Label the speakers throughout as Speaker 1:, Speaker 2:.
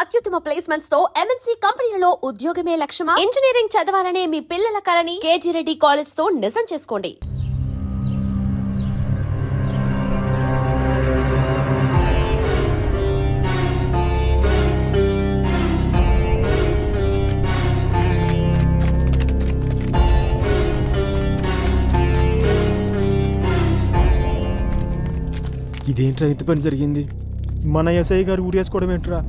Speaker 1: అత్యుత్తమ ప్లేస్మెంట్స్ తో ఎంఎన్సీ కంపెనీలలో ఉద్యోగమే లక్ష్యమా? ఇంజనీరింగ్ చదవాలనే మీ పిల్లల కలని కేజీ రెడ్డి కాలేజ్ తో నిజం చేసుకోండి.
Speaker 2: ఇదేంట్రా ఇంత పని జరిగింది? మన ఎస్ఐ గారు ఊరేసుకోవడం ఏంట్రా?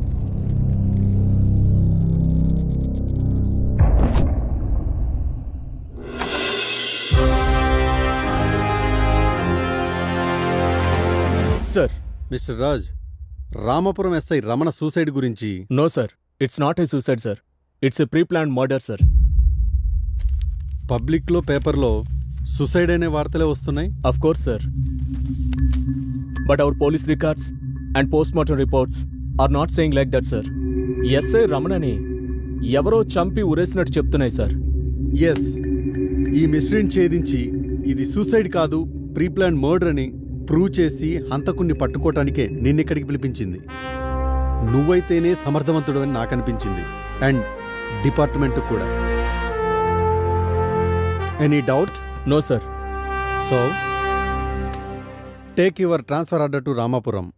Speaker 3: Sir,
Speaker 4: Mister Raj, Ramapuram SI Ramana suicide గురించి.
Speaker 3: No sir, it's not a suicide sir, it's a pre planned murder sir.
Speaker 4: పబ్లిక్లో పేపర్లో సూసైడ్ అనే వార్తలే వస్తున్నాయి.
Speaker 3: Of course sir, but our police records and postmortem reports are not saying like that sir. SI రమణని ఎవరో చంపి ఉరేసినట్టు చెప్తున్నాయి sir.
Speaker 4: Yes, ఈ మిస్టరీని ఛేదించి ఇది సూసైడ్ కాదు ప్రీ ప్లాన్ మర్డర్ అని ప్రూవ్ చేసి హంతకుణ్ణి పట్టుకోవటానికే నిన్నిక్కడికి పిలిపించింది. నువ్వైతేనే సమర్థవంతుడు అని నాకు అనిపించింది, అండ్ డిపార్ట్మెంట్ కూడా. Any doubt?
Speaker 3: No sir.
Speaker 4: So take your transfer order to Ramapuram.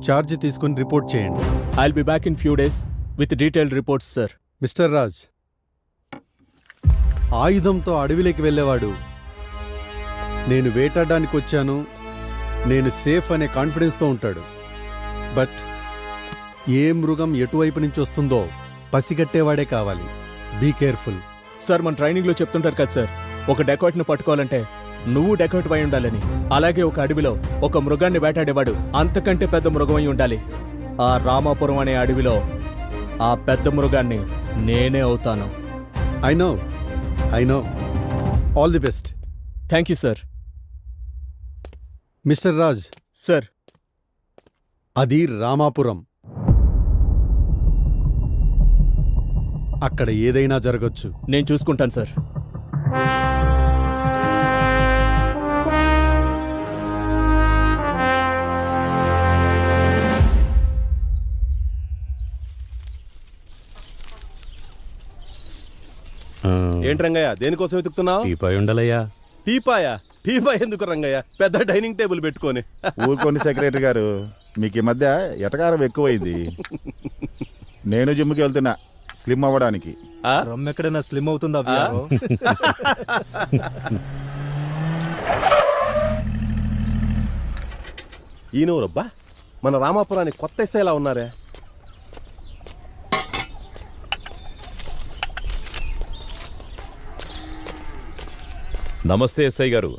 Speaker 4: Charge తీసుకుని రిపోర్ట్ చేయండి.
Speaker 3: I will be back in few days with detailed reports sir.
Speaker 4: Mister Raj, ఆయుధంతో అడవిలోకి వెళ్ళేవాడు నేను వేటాడడానికి వచ్చాను, నేను సేఫ్ అనే కాన్ఫిడెన్స్తో ఉంటాడు. బట్ ఏ మృగం ఎటువైపు నుంచి వస్తుందో పసిగట్టేవాడే కావాలి. Be careful.
Speaker 3: సార్, మన ట్రైనింగ్లో చెప్తుంటారు కదా సార్, ఒక డెకాట్ని పట్టుకోవాలంటే నువ్వు డెకాట్ అయి ఉండాలని. అలాగే ఒక అడవిలో ఒక మృగాన్ని వేటాడేవాడు అంతకంటే పెద్ద మృగం అయి ఉండాలి. ఆ రామాపురం అనే అడవిలో ఆ పెద్ద మృగాన్ని నేనే అవుతాను.
Speaker 4: I know. All the best.
Speaker 3: Thank you sir.
Speaker 4: Mister Raj.
Speaker 3: Sir,
Speaker 4: అది రామాపురం. అక్కడ ఏదైనా జరగచ్చు.
Speaker 3: నేను చూసుకుంటాను సార్.
Speaker 5: ఏంటి రంగయ్య, దేనికోసం వెతుకుతున్నావు?
Speaker 2: టీపాయ్ ఉండలయ్యా.
Speaker 5: టీపాయ్ ఎందుకు రంగయ్య? పెద్ద డైనింగ్ టేబుల్ పెట్టుకొని.
Speaker 6: ఊరుకోండి సెక్రటరీ గారు, మీకు ఈ మధ్య ఎటకారం ఎక్కువైంది. నేను జిమ్కి వెళ్తున్నా స్లిమ్ అవ్వడానికి.
Speaker 2: రమ్ ఎక్కడైనా స్లిమ్ అవుతుందా?
Speaker 5: ఈయనవరబ్బా, మన రామాపురానికి కొత్త ఎస్ఐలా ఉన్నారే.
Speaker 7: నమస్తే ఎస్ఐ గారు,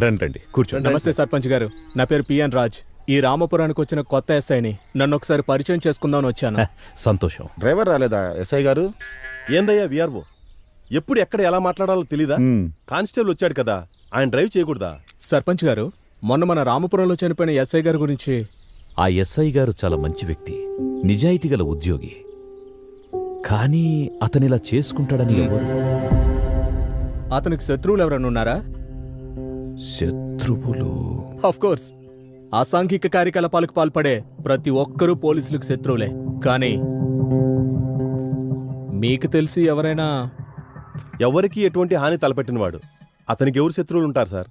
Speaker 7: రండి కూర్చోండి.
Speaker 3: నమస్తే సర్పంచ్ గారు, నా పేరు పిఎన్ రాజ్. ఈ రామపురానికి వచ్చిన కొత్త ఎస్ఐని. నన్ను ఒకసారి పరిచయం చేసుకుందామని వచ్చాను.
Speaker 7: సంతోషం.
Speaker 6: డ్రైవర్ రాలేదా ఎస్ఐ గారు?
Speaker 5: ఏందయ్యా విఆర్ఓ, ఎప్పుడు ఎక్కడ ఎలా మాట్లాడాలో తెలీదా? కానిస్టేబుల్ వచ్చాడు కదా, ఆయన డ్రైవ్ చేయకూడదా?
Speaker 3: సర్పంచ్ గారు, మొన్న మన రామపురంలో చనిపోయిన ఎస్ఐ గారి గురించి.
Speaker 7: ఆ ఎస్ఐ గారు చాలా మంచి వ్యక్తి, నిజాయితీ గల ఉద్యోగి. కానీ అతనిలా చేసుకుంటాడని ఎవరు?
Speaker 3: అతనికి శత్రువులు ఎవరైనా ఉన్నారా?
Speaker 7: శత్రువులు?
Speaker 3: ఆఫ్ కోర్స్, అసాంఘిక కార్యకలాపాలకు పాల్పడే ప్రతి ఒక్కరూ పోలీసులకు శత్రువులే. కానీ మీకు తెలిసి ఎవరైనా?
Speaker 5: ఎవరికి ఎటువంటి హాని తలపెట్టినవాడు, అతనికి ఎవరు శత్రువులు ఉంటారు సార్?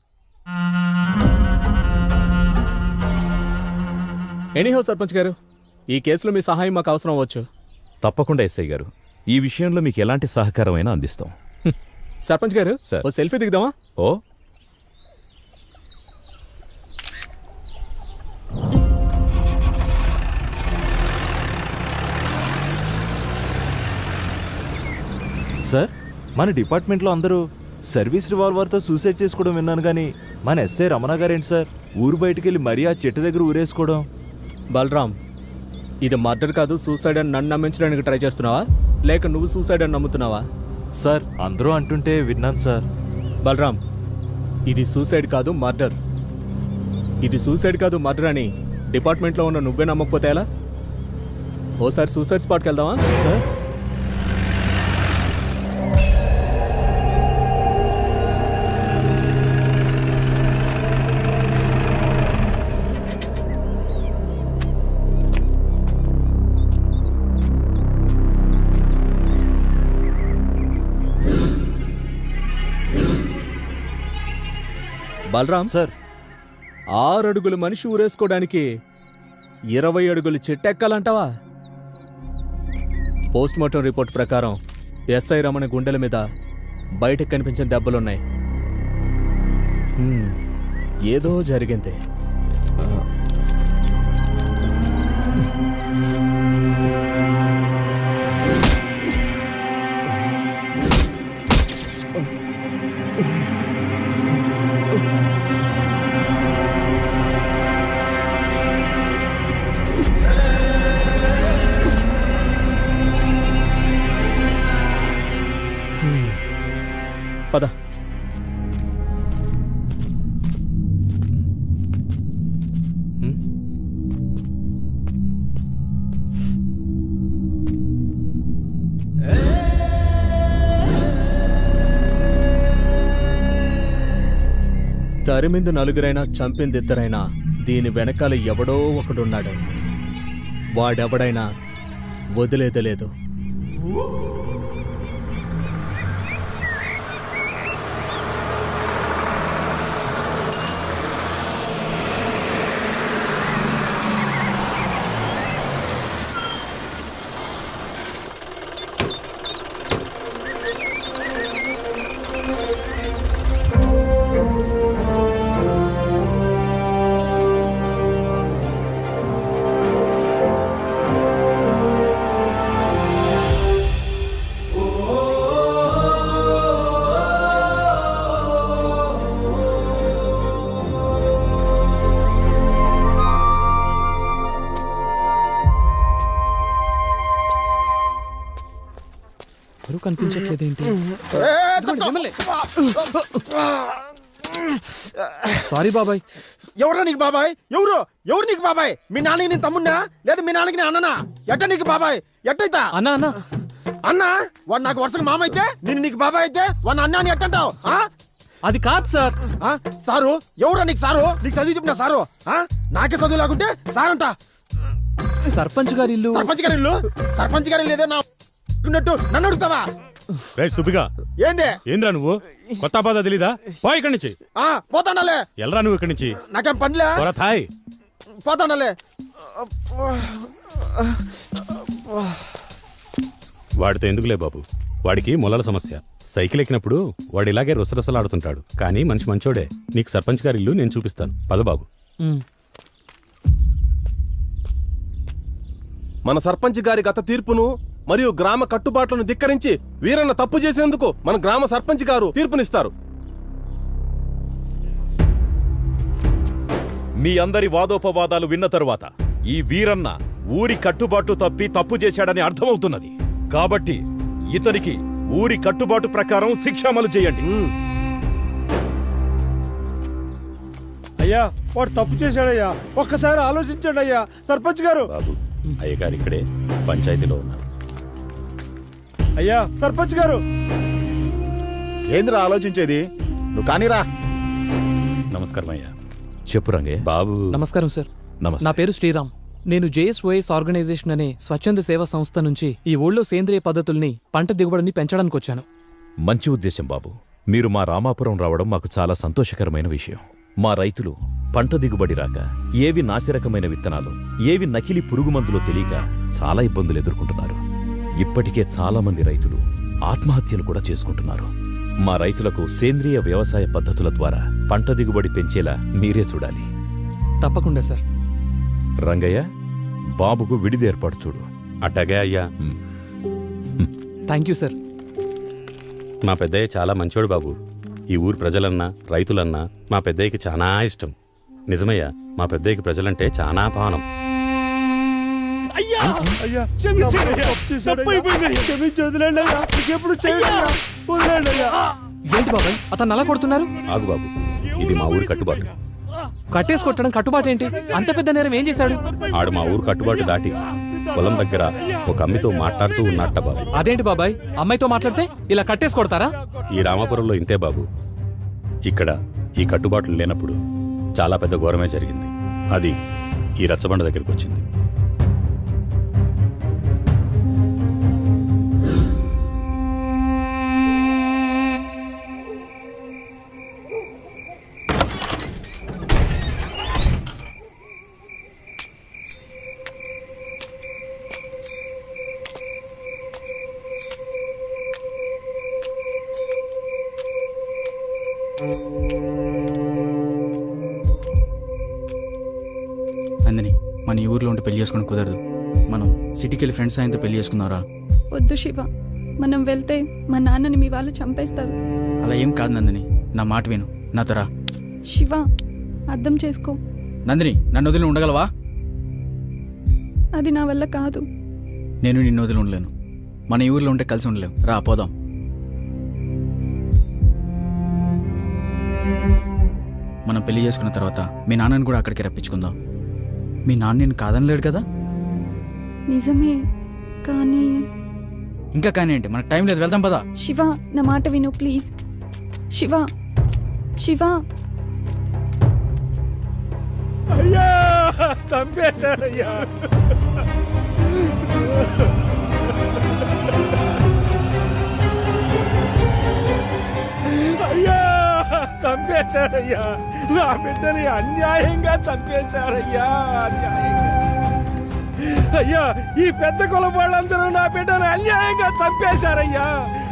Speaker 3: ఎనీహౌ సర్పంచ్ గారు, ఈ కేసులో మీ సహాయం మాకు అవసరం అవ్వచ్చు.
Speaker 7: తప్పకుండా ఎస్ఐ గారు, ఈ విషయంలో మీకు ఎలాంటి సహకారమైనా అందిస్తాం.
Speaker 3: సర్పంచ్ గారు,
Speaker 7: సార్,
Speaker 3: ఓ సెల్ఫీ దిగుదామా?
Speaker 7: ఓ,
Speaker 2: సార్, మన డిపార్ట్మెంట్లో అందరూ సర్వీస్ రివాల్వర్తో సూసైడ్ చేసుకోవడం విన్నాను, కానీ మన ఎస్ఐ రమణ గారేంటి సార్ ఊరు బయటకెళ్ళి మరీ ఆ చెట్టు దగ్గర ఊరేసుకోవడం?
Speaker 3: బలరామ్, ఇది మర్డర్ కాదు సూసైడ్ అని నన్ను నమ్మించడానికి ట్రై చేస్తున్నావా, లేక నువ్వు సూసైడ్ అని నమ్ముతున్నావా?
Speaker 2: సార్, అందరూ అంటుంటే విన్నాను సార్.
Speaker 3: బలరామ్, ఇది సూసైడ్ కాదు మర్డర్. ఇది సూసైడ్ కాదు మర్డర్ అని డిపార్ట్మెంట్లో ఉన్న నువ్వే నమ్మకపోతే ఎలా? ఓసారి సూసైడ్ స్పాట్కి వెళ్దామా?
Speaker 2: సార్,
Speaker 3: బలరాం,
Speaker 2: సార్
Speaker 3: 6 అడుగులు మనిషి ఊరేసుకోవడానికి 20 అడుగులు చెట్టెక్కాలంటావా? పోస్ట్మార్టం రిపోర్ట్ ప్రకారం ఎస్ఐ రమణ గుండెల మీద బయటకు కనిపించిన దెబ్బలున్నాయి. ఏదో జరిగింది. పద. తరిమింది నలుగురైనా చంపింది ఇద్దరైనా దీని వెనకాల ఎవడో ఒకడున్నాడు. వాడెవడైనా వదిలేదలేదు.
Speaker 8: కనిపించట్లేదేంటి? సారీ బాబాయ్.
Speaker 9: ఎవరా నీకు బాబాయ్? ఎవరు నీకు బాబాయ్? మీ నాన్నకి నేను తమ్మున్నా లేదా మీ నాన్నకి నేను అన్ననా? ఎట్ట నీకు బాబాయ్? ఎట్టయితా
Speaker 8: అన్నా అన్నా
Speaker 9: అన్నా? వాడు నాకు వరుసగా మామ అయితే నేను నీకు బాబాయ్ అయితే వాడిని అన్నా అని ఎట్టంటావు?
Speaker 8: అది కాదు సార్.
Speaker 9: సారు ఎవరా నీకు? సారు నీకు చదువు చెప్పిన సారు? నాకే చదువు లేకుంటే సారంట.
Speaker 8: సర్పంచ్ గారి ఇల్లు.
Speaker 9: సర్పంచ్ గారి లేదో నా ఉన్నట్టు నన్ను అడుగుతావా?
Speaker 5: సుబ్బిగా,
Speaker 9: ఏంది?
Speaker 5: ఏంద్రా నువ్వు? కొత్త బాధ తెలీదా? పో ఇక్కడి నుంచి.
Speaker 9: పోతాండాలే.
Speaker 5: ఎల్రా నువ్వు ఇక్కడి నుంచి.
Speaker 9: నాకేం పనిలే.
Speaker 5: థాయ్
Speaker 9: పోతాండాలే.
Speaker 5: వాడితో ఎందుకులే బాబు, వాడికి మొలల సమస్య. సైకిల్ ఎక్కినప్పుడు వాడు ఇలాగే రుసరుసలాడుతుంటాడు. కానీ మనిషి మంచోడే. నీకు సర్పంచ్ గారి ఇల్లు నేను చూపిస్తాను. పద బాబు. మన సర్పంచ్ గారి గత తీర్పును మరియు గ్రామ కట్టుబాట్లను ధిక్కరించి వీరన్న తప్పు చేసినందుకు మన గ్రామ సర్పంచ్ గారు తీర్పునిస్తారు.
Speaker 7: మీ అందరి వాదోపవాదాలు విన్న తరువాత ఈ వీరన్న ఊరి కట్టుబాటు తప్పి తప్పు చేశాడని అర్థమవుతున్నది. కాబట్టి ఇతనికి ఊరి కట్టుబాటు ప్రకారం శిక్ష అమలు చేయండి.
Speaker 9: అయ్యా, వాడు తప్పు చేశాడయ్యా. ఒక్కసారి ఆలోచించండి అయ్యా. సర్పంచ్ గారు.
Speaker 5: బాబు, అయ్యగారు ఇక్కడే పంచాయతీలో ఉన్నారు.
Speaker 9: అయ్యా, సర్పంచ్ గారు.
Speaker 6: ఏందిరా ఆలోచించేది? నువ్వు కానీరా.
Speaker 5: నమస్కారం అయ్యా.
Speaker 7: చెప్పు రంగయ్య.
Speaker 5: బాబు.
Speaker 8: నమస్కారం సార్.
Speaker 7: నమస్తే.
Speaker 8: నా పేరు శ్రీరామ్. నేను జేఎస్ఓఎస్ ఆర్గనైజేషన్ అనే స్వచ్ఛంద సేవా సంస్థ నుంచి ఈ ఊళ్ళో సేంద్రియ పద్ధతుల్ని, పంట దిగుబడిని పెంచడానికి వచ్చాను.
Speaker 7: మంచి ఉద్దేశం బాబు. మీరు మా రామాపురం రావడం మాకు చాలా సంతోషకరమైన విషయం. మా రైతులు పంట దిగుబడి రాక ఏవి నాసిరకమైన విత్తనాలు, ఏవి నకిలీ పురుగు మందులో తెలియక చాలా ఇబ్బందులు ఎదుర్కొంటున్నారు. ఇప్పటికే చాలా మంది రైతులు ఆత్మహత్యలు కూడా చేసుకుంటున్నారు. మా రైతులకు సేంద్రియ వ్యవసాయ పద్ధతుల ద్వారా పంట దిగుబడి పెంచేలా మీరే చూడాలి.
Speaker 8: తప్పకుండా సార్.
Speaker 7: రంగయ్య, బాబుకు విడిది ఏర్పాటు చూడు.
Speaker 5: అట్టగే అయ్యా.
Speaker 8: Thank you sir.
Speaker 5: మా పెద్దయ్య చాలా మంచోడు బాబు. ఈ ఊరు ప్రజలన్నా రైతులన్నా మా పెద్దయ్యకి చాలా ఇష్టం. నిజమయ్యా, మా పెద్దయ్యకి ప్రజలంటే చాలా పావనం.
Speaker 8: ఏంటి బాబాయ్ అతను అలా కొడుతున్నారు?
Speaker 5: ఆగు బాబు, ఇది మా ఊరి కట్టుబాటు.
Speaker 8: కట్టేసి కొట్టడం కట్టుబాటు ఏంటి? అంత పెద్ద నేరం ఏం చేశాడు?
Speaker 5: ఆడు మా ఊరు కట్టుబాటు దాటి పొలం దగ్గర ఒక అమ్మితో మాట్లాడుతూ ఉన్నట్ట బాబు.
Speaker 8: అదేంటి బాబాయ్, అమ్మాయితో మాట్లాడితే ఇలా కట్టేసి కొడతారా?
Speaker 5: ఈ రామాపురంలో ఇంతే బాబు. ఇక్కడ ఈ కట్టుబాట్లు లేనప్పుడు చాలా పెద్ద ఘోరమే జరిగింది. అది ఈ రచ్చబండ దగ్గరికి వచ్చింది.
Speaker 10: పెళ్లి చేసుకుని కుదరదు. మనం సిటీకి వెళ్ళి ఫ్రెండ్స్ ఆయనతో పెళ్లి చేసుకుందాంరా.
Speaker 11: వద్దు శివ, మనం వెళ్తే మా నాన్నని మీ వాళ్ళు చంపేస్తారు.
Speaker 10: అలా ఏం కాదు నందిని, నా మాట విను, నాతో రా.
Speaker 11: శివ, అర్థం చేసుకో.
Speaker 10: నందిని, నన్ను వదిలి ఉండగలవా?
Speaker 11: అది నా వల్ల కాదు.
Speaker 10: నేను నిన్ను వదిలి ఉండలేను. మన ఈ ఊర్లో ఉంటే కలిసి ఉండలేం. రా పోదాం. మనం పెళ్లి చేసుకున్న తర్వాత మీ నాన్నని కూడా అక్కడికి రప్పించుకుందాం. మీ నాన్న నేను కాదనలేడు కదా?
Speaker 11: నిజమే, కానీ
Speaker 10: ఇంకా కానీ ఏంటి, మనకు టైం లేదు, వెళ్దాం పదా.
Speaker 11: శివ, నా మాట విను ప్లీజ్. శివ, శివ,
Speaker 9: అయ్యా చంపేశారయ్యా. అయ్యా చంపేశారయ్యా, నా బిడ్డని అన్యాయంగా చంపేశారయ్యా, అన్యాయంగా. అయ్యా, ఈ పెద్ద కులం వాళ్ళందరూ నా బిడ్డను అన్యాయంగా చంపేశారయ్యా,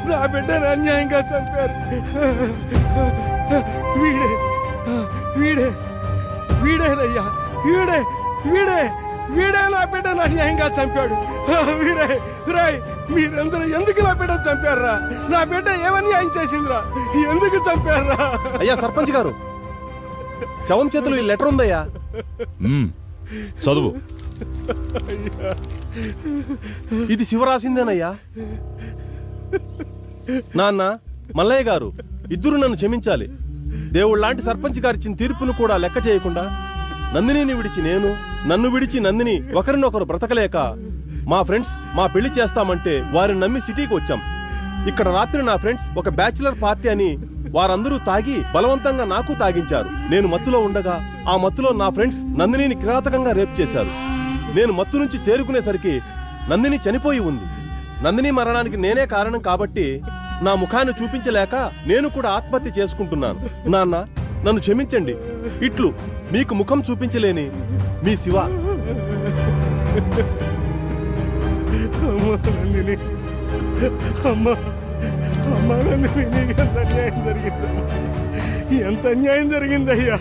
Speaker 9: నా బిడ్డను అన్యాయంగా చంపారు. వీడే వీడే వీడేనయ్యా, వీడే వీడే వీడే నా బిడ్డను అన్యాయంగా చంపాడు. వీరే రాయ్, మీరందరూ ఎందుకు నా బిడ్డను చంపారా? నా బిడ్డ ఏమన్యాయం చేసిందిరా? ఎందుకు చంపారా?
Speaker 3: అయ్యా సర్పంచ్ గారు, శవం చేతులు ఈ లెటర్ ఉందయ్యా.
Speaker 7: చదువు.
Speaker 3: ఇది శివ రాసిందేనయ్యా. నాన్న, మల్లయ్య గారు ఇద్దరు నన్ను క్షమించాలి. దేవుడు లాంటి సర్పంచ్ గారిచ్చిన తీర్పును కూడా లెక్క చేయకుండా నందినిని విడిచి నేను, నన్ను విడిచి నందిని ఒకరినొకరు బ్రతకలేక మా ఫ్రెండ్స్ మా పెళ్లి చేస్తామంటే వారిని నమ్మి సిటీకి వచ్చాం. ఇక్కడ రాత్రి నా ఫ్రెండ్స్ ఒక బ్యాచిలర్ పార్టీ అని వారందరూ తాగి బలవంతంగా నాకు తాగించారు. నేను మత్తులో ఉండగా ఆ మత్తులో నా ఫ్రెండ్స్ నందినిని కిరాతకంగా రేప్ చేశారు. నేను మత్తు నుంచి తేరుకునేసరికి నందిని చనిపోయి ఉంది. నందిని మరణానికి నేనే కారణం కాబట్టి నా ముఖాన్ని చూపించలేక నేను కూడా ఆత్మహత్య చేసుకుంటున్నాను. నాన్న, నన్ను క్షమించండి. ఇట్లు మీకు ముఖం చూపించలేని మీ శివ.
Speaker 9: నందిని, అమ్మా అమ్మా నందిని, నీకు ఎంత అన్యాయం జరిగిందమ్మా, ఎంత అన్యాయం జరిగిందయ్యా,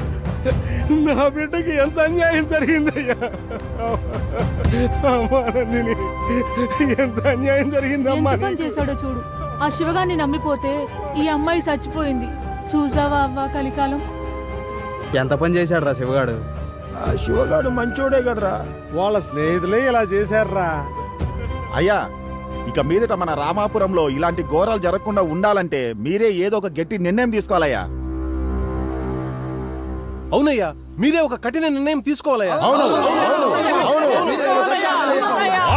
Speaker 9: నా బిడ్డకి ఎంత అన్యాయం జరిగిందయ్యా. అమ్మా నందిని, ఎంత అన్యాయం జరిగిందమ్మా.
Speaker 12: ఎంత పని చేశాడో చూడు. ఆ శివగాన్ని నమ్మిపోతే ఈ అమ్మాయి చచ్చిపోయింది. చూసావా అవ్వ కలికాలం.
Speaker 10: ఎంత పని చేశాడు రా శివగాడు.
Speaker 9: ఆ శివగాడు మంచోడే కదరా, వాళ్ళ స్నేహితులే ఇలా చేశారా.
Speaker 6: అయ్యా, ఇక మీదట మన రామాపురంలో ఇలాంటి ఘోరాలు జరగకుండా ఉండాలంటే మీరే ఏదో ఒక గట్టి నిర్ణయం తీసుకోవాలయ్యా.
Speaker 3: అవునయ్యా, మీరే ఒక కఠిన నిర్ణయం తీసుకోవాలయ్యా.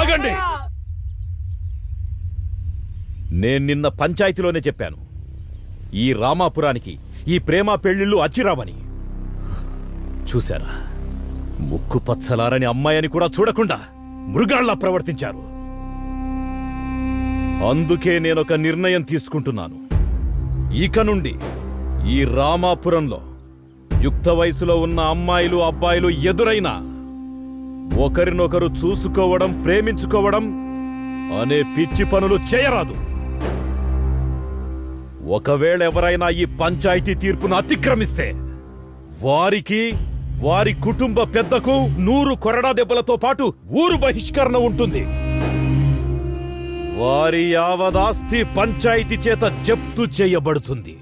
Speaker 7: ఆగండి. నేను నిన్న పంచాయతీలోనే చెప్పాను, ఈ రామాపురానికి ఈ ప్రేమ పెళ్లిళ్ళు అచ్చిరావని. చూశారా, ముక్కు పచ్చలారని అమ్మాయిని కూడా చూడకుండా మృగాళ్లా ప్రవర్తించారు. అందుకే నేనొక నిర్ణయం తీసుకుంటున్నాను. ఇక నుండి ఈ రామాపురంలో యుక్త వయసులో ఉన్న అమ్మాయిలు అబ్బాయిలు ఎదురైనా ఒకరినొకరు చూసుకోవడం, ప్రేమించుకోవడం అనే పిచ్చి పనులు చేయరాదు. ఒకవేళ ఎవరైనా ఈ పంచాయతీ తీర్పును అతిక్రమిస్తే వారికి, వారి కుటుంబ పెద్దకు 100 కొరడా దెబ్బలతో పాటు ఊరు బహిష్కరణ ఉంటుంది. వారి యావదాస్తి పంచాయతీ చేత జప్తు చేయబడుతుంది.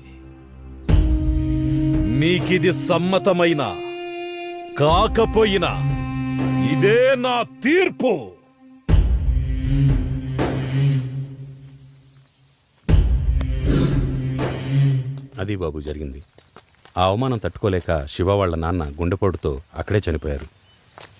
Speaker 7: మీకిది సమ్మతమైనా కాకపోయినా ఇదే నా తీర్పు.
Speaker 5: అది బాబు జరిగింది. ఆ అవమానం తట్టుకోలేక శివ వాళ్ళ నాన్న గుండెపోటుతో అక్కడే చనిపోయారు.